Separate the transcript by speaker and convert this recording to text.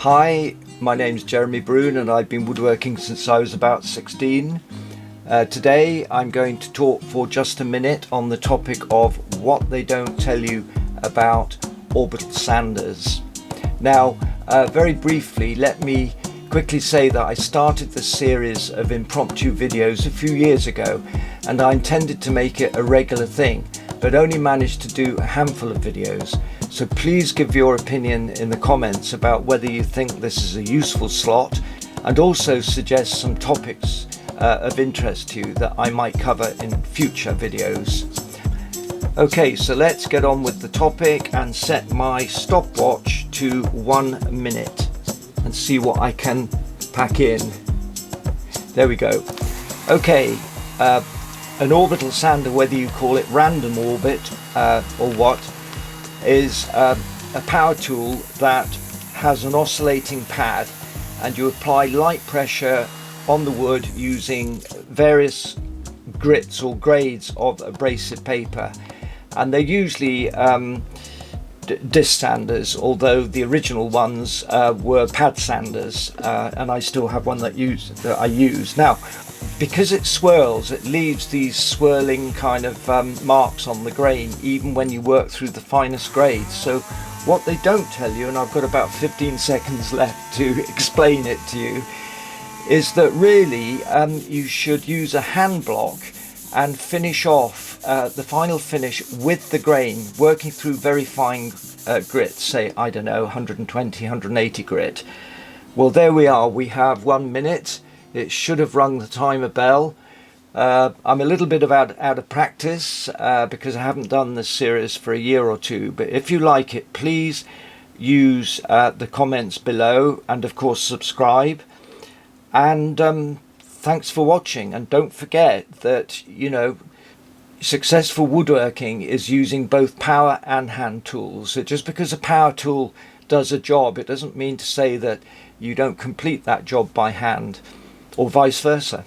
Speaker 1: Hi, my name's Jeremy Broon and I've been woodworking since I was about 16. Today I'm going to talk for just a minute on the topic of what they don't tell you about orbital sanders. Now, very briefly, let me quickly say that I started this series of impromptu videos a few years ago and I intended to make it a regular thing, but only managed to do a handful of videos. So please give your opinion in the comments about whether you think this is a useful slot, and also suggest some topics of interest to you that I might cover in future videos. Okay, so let's get on with the topic and set my stopwatch to 1 minute and see what I can pack in. There we go. Okay, an orbital sander, whether you call it random orbit or what, is a power tool that has an oscillating pad, and you apply light pressure on the wood using various grits or grades of abrasive paper, and they're usually disc sanders, although the original ones were pad sanders, and I still have one that I use now. Because it swirls, it leaves these swirling kind of marks on the grain even when you work through the finest grades. So what they don't tell you, and I've got about 15 seconds left to explain it to you, is that really you should use a hand block and finish off the final finish with the grain, working through very fine grits, say, I don't know, 120, 180 grit. Well, there we are, we have 1 minute. It should have rung the timer bell. I'm a little bit out of practice because I haven't done this series for a year or two, but if you like it, please use the comments below, and of course subscribe. And thanks for watching, and don't forget that, you know, successful woodworking is using both power and hand tools. Just because a power tool does a job, it doesn't mean to say that you don't complete that job by hand, or vice versa.